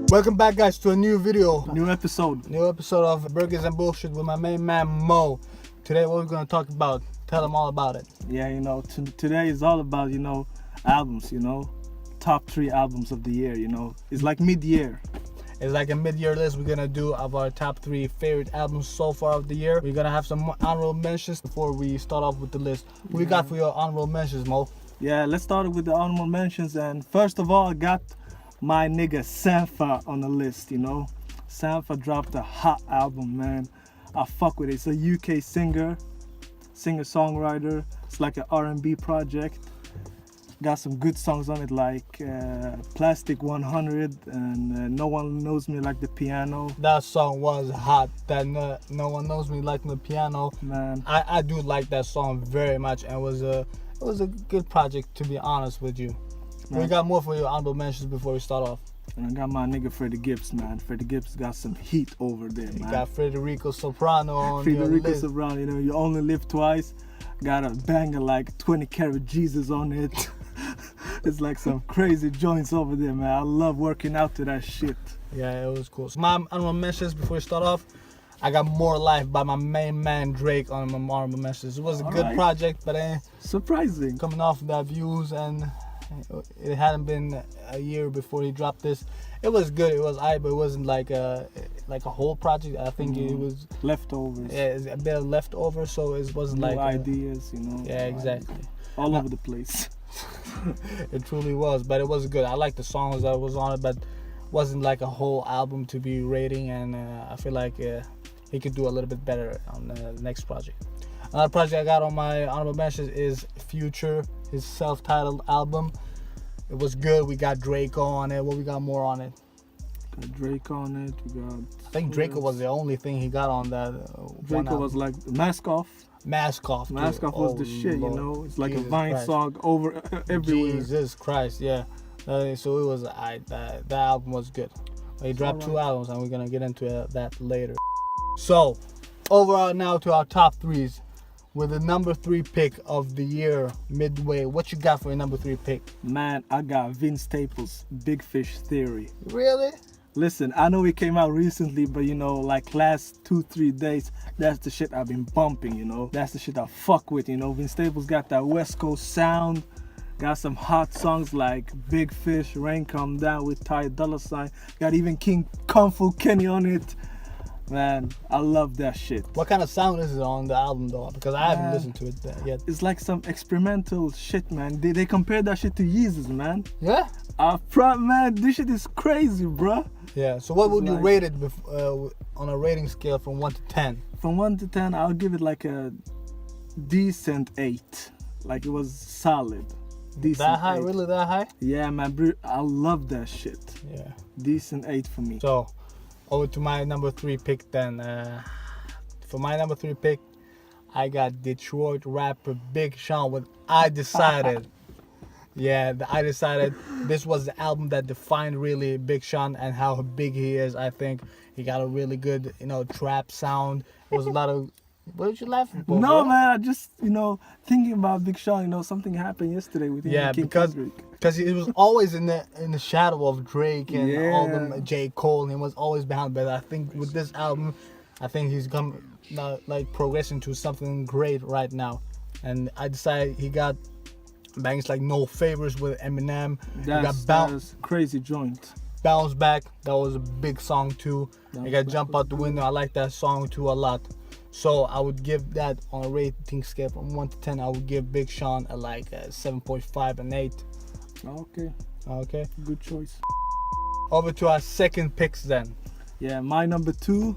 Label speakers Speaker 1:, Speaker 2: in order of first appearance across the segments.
Speaker 1: Welcome back, guys, to a new video.
Speaker 2: New episode
Speaker 1: of Burgers and Bullshit with my main man Mo. Today, what we're gonna talk about? Tell them all about it.
Speaker 2: Yeah, today is all about, albums, top 3 albums of the year, It's like mid-year.
Speaker 1: It's like a mid-year list we're gonna do of our top 3 favorite albums so far of the year. We're gonna have some honorable mentions before we start off with the list. What you got for your honorable mentions, Mo?
Speaker 2: Yeah, let's start with the honorable mentions. And first of all, I got my nigga Sampha on the list, Sampha dropped a hot album, man. I fuck with it. It's a UK singer-songwriter. It's like an R&B project. Got some good songs on it, like Plastic 100 and No One Knows Me Like the Piano.
Speaker 1: That song was hot. That No One Knows Me Like the Piano.
Speaker 2: Man,
Speaker 1: I do like that song very much, and it was a good project, to be honest with you. Man. We got more for your honorable mentions before we start off.
Speaker 2: And I got my nigga Freddie Gibbs, man. Freddie Gibbs got some heat over there, man.
Speaker 1: You got Federico Soprano on
Speaker 2: Federico
Speaker 1: your list.
Speaker 2: Soprano, You Only Live Twice. Got a banger like 20 Karat Jesus on it. It's like some crazy joints over there, man. I love working out to that shit.
Speaker 1: Yeah, it was cool. So my honorable mentions before we start off, I got More Life by my main man Drake on my honorable mentions. It was a good project, but
Speaker 2: surprising.
Speaker 1: Coming off that views, and it hadn't been a year before he dropped this. It was good. It was but it wasn't like a whole project. I think it was
Speaker 2: leftovers.
Speaker 1: Yeah, a bit of leftovers, so it wasn't
Speaker 2: new
Speaker 1: like
Speaker 2: ideas,
Speaker 1: Yeah, exactly.
Speaker 2: All over the place.
Speaker 1: It truly was, but it was good. I like the songs that was on it, but wasn't like a whole album to be rating, and I feel like he could do a little bit better on the next project. Another project I got on my honorable mentions is Future, his self-titled album. It was good. We got Draco on it. What we got more on it?
Speaker 2: Got Drake on it. We got.
Speaker 1: I think Draco was the only thing he got on that.
Speaker 2: Draco was like Mask Off.
Speaker 1: Mask Off.
Speaker 2: Mask Off was the shit,
Speaker 1: Lord.
Speaker 2: It's like
Speaker 1: Jesus
Speaker 2: a Vine
Speaker 1: Christ.
Speaker 2: song over everywhere.
Speaker 1: Jesus Christ, yeah. So it was that album was good. He dropped 2 albums, and we're gonna get into that later. So, overall now to our top 3s. With the number 3 pick of the year, midway, what you got for your number 3 pick?
Speaker 2: Man, I got Vince Staples' Big Fish Theory.
Speaker 1: Really?
Speaker 2: Listen, I know it came out recently, but like last 2-3 days, that's the shit I've been bumping, That's the shit I fuck with, Vince Staples got that West Coast sound. Got some hot songs like Big Fish, Rain Come Down with Ty Dolla $ign. Got even King Kung Fu Kenny on it. Man, I love that shit.
Speaker 1: What kind of sound is it on the album though? Because I haven't listened to it yet.
Speaker 2: It's like some experimental shit, man. They compared that shit to Yeezus, man.
Speaker 1: Yeah?
Speaker 2: Man, this shit is crazy, bruh.
Speaker 1: Yeah, so what would you rate it on a rating scale from 1 to 10?
Speaker 2: From 1 to 10, I'll give it like a decent 8. Like it was solid. Decent
Speaker 1: that high?
Speaker 2: 8.
Speaker 1: Really that high?
Speaker 2: Yeah, man, I love that shit.
Speaker 1: Yeah.
Speaker 2: Decent 8 for me.
Speaker 1: So, over to my number 3 pick then. For my number 3 pick, I got Detroit rapper Big Sean with I Decided. Yeah, I Decided. This was the album that defined really Big Sean and how big he is. I think he got a really good, trap sound. It was a lot of. What did you laugh for?
Speaker 2: No, man, I just, thinking about Big Sean, something happened yesterday with him.
Speaker 1: Yeah, because he was always in the shadow of Drake and all them, J. Cole, and he was always behind. But I think with this album, I think he's progressing to something great right now. And I decided he got bangs like No Favors with Eminem.
Speaker 2: That's crazy joint.
Speaker 1: Bounce Back, that was a big song too. I got Jump Out the Window. I like that song too a lot. So I would give that on a rating scale from 1 to 10. I would give Big Sean a 7.5 and 8. Okay.
Speaker 2: Good choice.
Speaker 1: Over to our second picks then.
Speaker 2: Yeah, my number 2,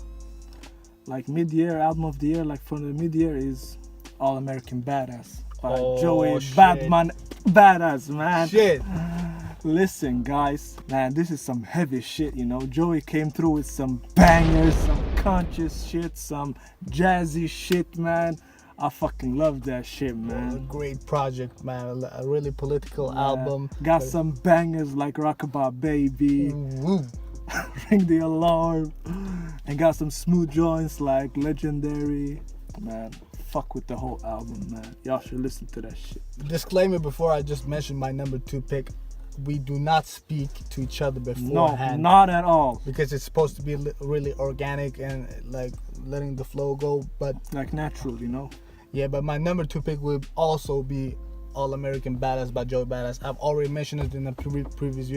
Speaker 2: like mid-year album of the year, like from the mid-year is All American Badass by Joey
Speaker 1: shit.
Speaker 2: Badman Badass, man.
Speaker 1: Shit.
Speaker 2: Listen, guys, man, this is some heavy shit, Joey came through with some bangers, some conscious shit, some jazzy shit, man. I fucking love that shit, man.
Speaker 1: A great project, man. A really political album.
Speaker 2: Got some bangers like Rockabye Baby, Ring the Alarm, and got some smooth joints like Legendary. Man, fuck with the whole album, man. Y'all should listen to that shit.
Speaker 1: Disclaimer before I just mentioned my number 2 pick. We do not speak to each other
Speaker 2: No,
Speaker 1: beforehand.
Speaker 2: not at all.
Speaker 1: Because it's supposed to be really organic and like letting the flow go. But
Speaker 2: Like natural, you know.
Speaker 1: yeah, but my number 2 pick would also be All American Badass by Joey Badass. I've already mentioned it in the previous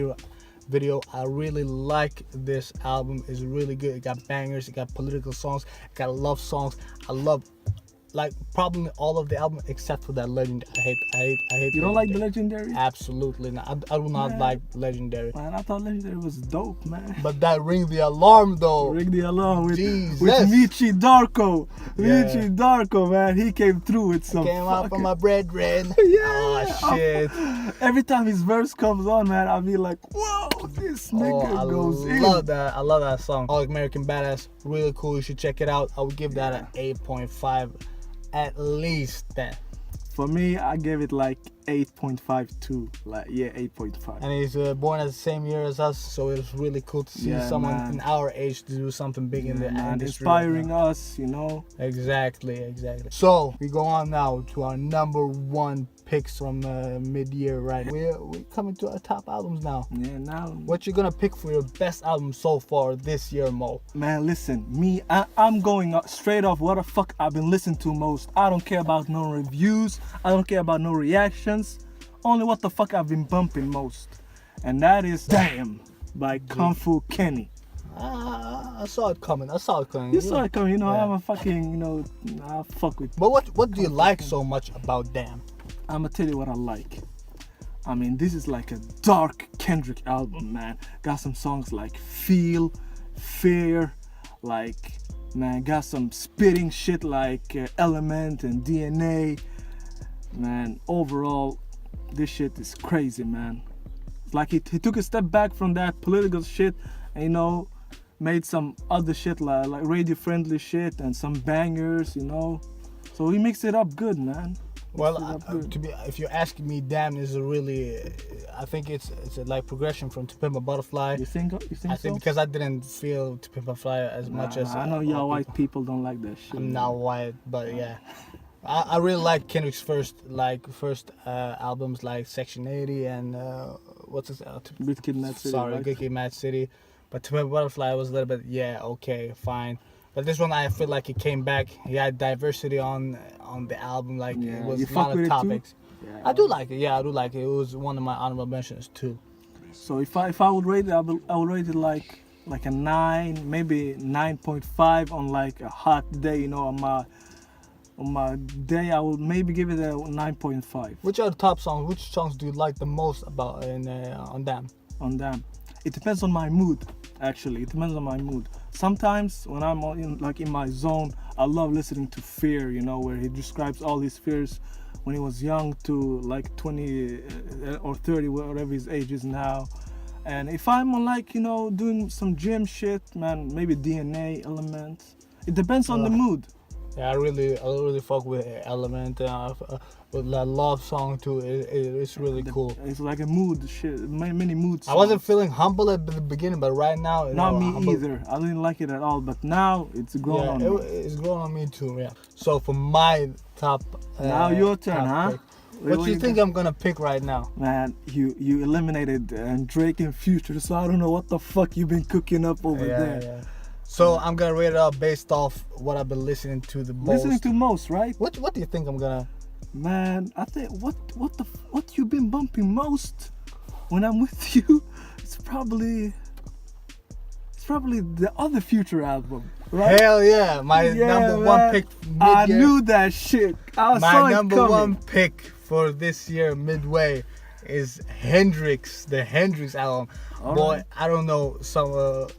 Speaker 1: video. I really like this album. It's really good. It got bangers, it got political songs, it got love songs. I love like probably all of the album except for that Legend. I hate
Speaker 2: You don't like the Legendary?
Speaker 1: Absolutely not. I do not like Legendary.
Speaker 2: Man, I thought Legendary was dope, man.
Speaker 1: But that Ring the Alarm though.
Speaker 2: Ring the Alarm with
Speaker 1: Jesus.
Speaker 2: Michi Darko.
Speaker 1: Yeah.
Speaker 2: Michi Darko, man. He came through with some
Speaker 1: Came out from my brethren.
Speaker 2: Yeah.
Speaker 1: Oh shit.
Speaker 2: Every time his verse comes on, man, I'll be like, whoa, this nigga goes in.
Speaker 1: love that. I love that song. All American Badass. Really cool. You should check it out. I would give that an 8.5 at least then.
Speaker 2: For me, I gave it like 8.52. Like, yeah, 8.5.
Speaker 1: And he's born at the same year as us, so it's really cool to see
Speaker 2: Yeah,
Speaker 1: someone
Speaker 2: man.
Speaker 1: in our age to do something big in the
Speaker 2: Man,
Speaker 1: industry.
Speaker 2: inspiring us, you know.
Speaker 1: Exactly. So we go on now to our number 1 picks from mid-year. Right, we're coming to our top albums now.
Speaker 2: Yeah, now.
Speaker 1: What you gonna pick for your best album so far this year, Mo?
Speaker 2: Man, listen, I'm going straight off what the fuck I've been listening to most. I don't care about no reviews. I don't care about no reactions. Only what the fuck I've been bumping most. And that is Damn by Kung Fu Kenny.
Speaker 1: I saw it coming.
Speaker 2: You saw it coming, you know,
Speaker 1: Yeah.
Speaker 2: I'm a fucking, you know, I fuck with.
Speaker 1: But what do you like so much about Damn?
Speaker 2: I'ma tell you what I like. I mean, this is like a dark Kendrick album, man. Got some songs like Feel, Fear, like, man, got some spitting shit like Element and DNA. Man, overall, this shit is crazy, man. Like, he took a step back from that political shit and, you know, made some other shit like radio-friendly shit and some bangers, you know. So he mixed it up good, man.
Speaker 1: Well, if you're asking me, Damn is a really, I think it's a like progression from To Pimp a Butterfly.
Speaker 2: You think
Speaker 1: I think
Speaker 2: so?
Speaker 1: because I didn't feel To Pimp a Butterfly as much as
Speaker 2: I know y'all white people don't like that shit.
Speaker 1: I'm not white, but yeah, I really like Kendrick's first albums like Section 80 and what's his
Speaker 2: Good Kid, Mad City.
Speaker 1: sorry,
Speaker 2: right?
Speaker 1: Good Kid, Mad City. But To Pimp a Butterfly was a little bit okay, fine. But this one I feel like he came back. He had diversity on the album, like
Speaker 2: Yeah,
Speaker 1: it was
Speaker 2: you
Speaker 1: a
Speaker 2: fuck
Speaker 1: lot
Speaker 2: with
Speaker 1: of
Speaker 2: it too?
Speaker 1: topics.
Speaker 2: Yeah.
Speaker 1: I do like it. Yeah, I do like it. It was one of my honorable mentions too.
Speaker 2: So if I would rate it, I would rate it like a 9, maybe 9.5 on like a hot day. You know, on my day, I would maybe give it a 9.5
Speaker 1: Which are the top songs? Which songs do you like the most about on Damn?
Speaker 2: on Damn. It depends on my mood. Actually, it depends on my mood. Sometimes when I'm in my zone, I love listening to Fear. You know, where he describes all his fears when he was young to like 20 or 30, whatever his age is now. And if I'm on like, you know, doing some gym shit, man, maybe DNA, Element. It depends on the mood.
Speaker 1: Yeah, I really fuck with Element. With that love song too. It's really cool.
Speaker 2: It's like a mood shit, many moods.
Speaker 1: I wasn't feeling humble at the beginning, but right now, you
Speaker 2: Not
Speaker 1: know,
Speaker 2: me
Speaker 1: humble-
Speaker 2: either. I didn't like it at all, but now it's grown on me.
Speaker 1: It's grown on me too. Yeah. So for my top.
Speaker 2: Now your turn,
Speaker 1: top
Speaker 2: huh?
Speaker 1: pick, what do you think I'm gonna pick right now?
Speaker 2: Man, you eliminated Drake and Future, so I don't know what the fuck you've been cooking up over there.
Speaker 1: Yeah. So I'm gonna rate it up based off what I've been listening to the most.
Speaker 2: Listening to most, right?
Speaker 1: What do you think I'm gonna?
Speaker 2: Man, I think what you been bumping most when I'm with you, it's probably the other Future album, right?
Speaker 1: Hell yeah, my
Speaker 2: Yeah,
Speaker 1: number
Speaker 2: man.
Speaker 1: one pick.
Speaker 2: I
Speaker 1: mid-year.
Speaker 2: knew that shit. I saw
Speaker 1: My
Speaker 2: it
Speaker 1: number
Speaker 2: coming.
Speaker 1: one pick for this year midway is the Hendrix album.
Speaker 2: All
Speaker 1: Boy,
Speaker 2: right.
Speaker 1: I don't know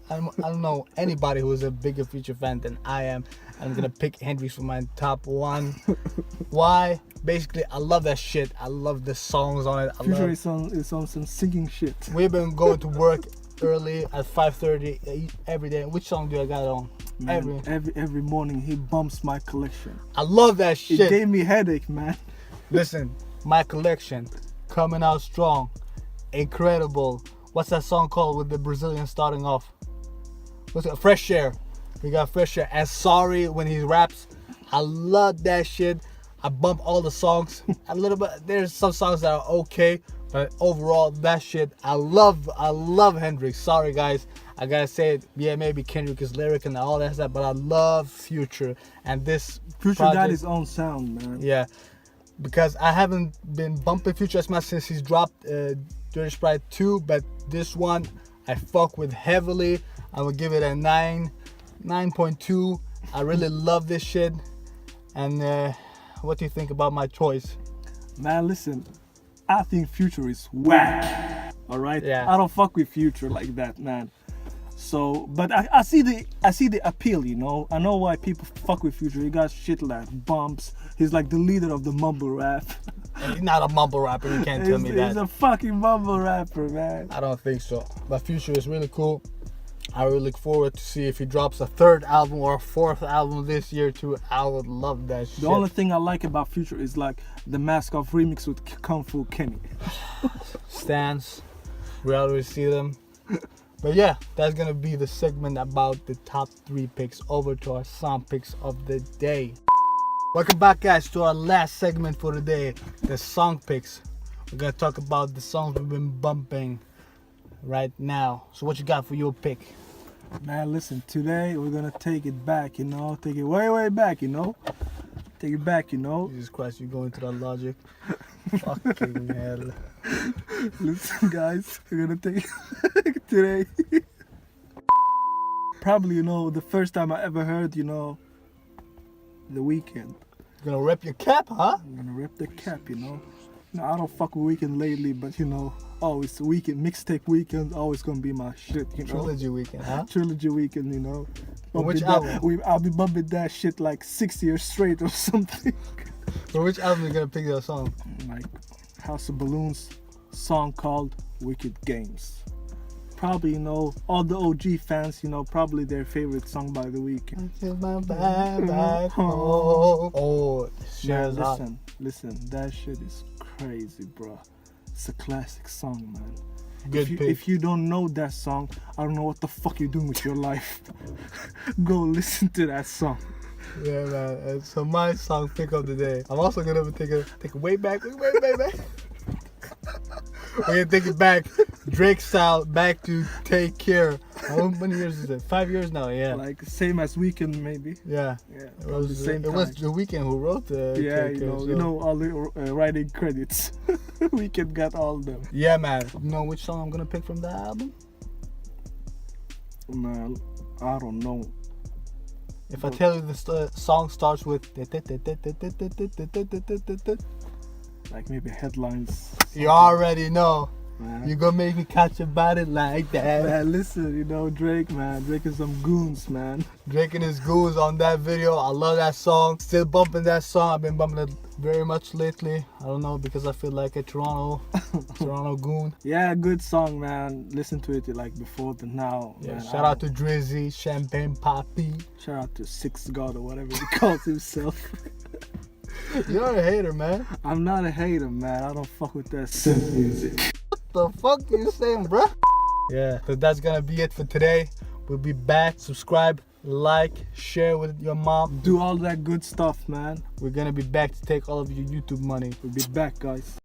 Speaker 1: I don't know anybody who is a bigger Future fan than I am. I'm gonna pick Hendrix for my top one. Why? Basically, I love that shit. I love the songs on it.
Speaker 2: Future is on some singing shit.
Speaker 1: We've been going to work early at 5:30 every day. Which song do I got on?
Speaker 2: Man, every morning he bumps my collection.
Speaker 1: I love that
Speaker 2: It
Speaker 1: shit.
Speaker 2: gave me headache, man.
Speaker 1: Listen, my collection coming out strong, incredible. What's that song called with the Brazilian starting off? What's it? Fresh Air. We got Fresh Air. And Sorry when he raps. I love that shit. I bump all the songs a little bit. There's some songs that are okay, but overall that shit I love Hendrix. Sorry guys, I gotta say it. Yeah, maybe Kendrick is lyric and all that stuff, but I love Future, and this
Speaker 2: Future
Speaker 1: project,
Speaker 2: got his own sound, man.
Speaker 1: yeah, because I haven't been bumping Future as much since he's dropped Dirty Sprite 2, but this one I fuck with heavily. I would give it a 9.2. I really love this shit. And what do you think about my choice?
Speaker 2: Man, listen, I think Future is whack. All right.
Speaker 1: Yeah.
Speaker 2: I don't fuck with Future like that, man. So, but I see the appeal, you know. I know why people fuck with Future. He got shit like bumps. He's like the leader of the mumble rap.
Speaker 1: And he's not a mumble rapper. You can't tell me that.
Speaker 2: He's a fucking mumble rapper, man.
Speaker 1: I don't think so. But Future is really cool. I really look forward to see if he drops a third album or a fourth album this year too. I would love that shit.
Speaker 2: The only thing I like about Future is like the Mask Off remix with Kung Fu Kenny.
Speaker 1: Stans. We already see them. But yeah, that's gonna be the segment about the top 3 picks. Over to our song picks of the day. Welcome back guys to our last segment for the day, the song picks. We're gonna talk about the songs we've been bumping right now. So what you got for your pick?
Speaker 2: Man, listen, today we're gonna take it back, you know, take it way back, you know. Take it back, you know.
Speaker 1: Jesus Christ, you going to that logic. Fucking hell.
Speaker 2: Listen guys, we're gonna take it today. Probably, you know, the first time I ever heard, you know, The Weeknd.
Speaker 1: You gonna rip your cap, huh?
Speaker 2: I'm gonna rip the cap, you know. No, I don't fuck with Weeknd lately, but you know, always Weeknd, mixtape Weeknd, always gonna be my shit, you know.
Speaker 1: Trilogy Weekend, huh?
Speaker 2: Trilogy Weeknd, you know.
Speaker 1: Which
Speaker 2: Bumping
Speaker 1: album?
Speaker 2: I'll be bumping that shit like 6 years straight or something.
Speaker 1: For which album you gonna pick that song?
Speaker 2: Like House of Balloons, song called Wicked Games. Probably, you know, all the OG fans, you know, probably their favorite song by The Weeknd.
Speaker 1: Until my back home. Oh,
Speaker 2: Man,
Speaker 1: Shaz,
Speaker 2: listen, that shit is crazy, bro. It's a classic song, man.
Speaker 1: good pick.
Speaker 2: If you don't know that song, I don't know what the fuck you're doing with your life. Go listen to that song.
Speaker 1: Yeah, man. And so my song pick of the day. I'm also gonna take a way back. We're gonna take it back, Drake style, back to Take Care. How many years is it? 5 years now. Yeah.
Speaker 2: Like same as Weeknd, maybe.
Speaker 1: Yeah.
Speaker 2: Yeah,
Speaker 1: It
Speaker 2: probably
Speaker 1: was,
Speaker 2: the same
Speaker 1: it was
Speaker 2: time.
Speaker 1: The Weeknd who wrote the
Speaker 2: Yeah,
Speaker 1: Take
Speaker 2: you
Speaker 1: Care,
Speaker 2: know,
Speaker 1: so-
Speaker 2: you know all the writing credits. Weeknd got all of them.
Speaker 1: Yeah, man. You know which song I'm gonna pick from that album?
Speaker 2: Man, I don't know.
Speaker 1: If I tell you the song starts with,
Speaker 2: Like maybe headlines.
Speaker 1: you already know.
Speaker 2: Man.
Speaker 1: You gonna make me catch about it like that.
Speaker 2: Man, listen, you know, Drake, man. Drake is some goons, man.
Speaker 1: Drake and his goons on that video. I love that song. Still bumping that song. I've been bumping it very much lately. I don't know, because I feel like a Toronto goon.
Speaker 2: Yeah, good song, man. Listen to it like before, but now.
Speaker 1: Yeah,
Speaker 2: man,
Speaker 1: shout out to Drizzy, Champagne Poppy.
Speaker 2: Shout out to Six God or whatever he calls himself.
Speaker 1: You're a hater, man.
Speaker 2: I'm not a hater, man. I don't fuck with that synth music.
Speaker 1: What the fuck you saying, bruh? Yeah, so that's gonna be it for today. We'll be back. Subscribe, like, share with your mom.
Speaker 2: Do all that good stuff, man.
Speaker 1: We're gonna be back to take all of your YouTube money.
Speaker 2: We'll be back, guys.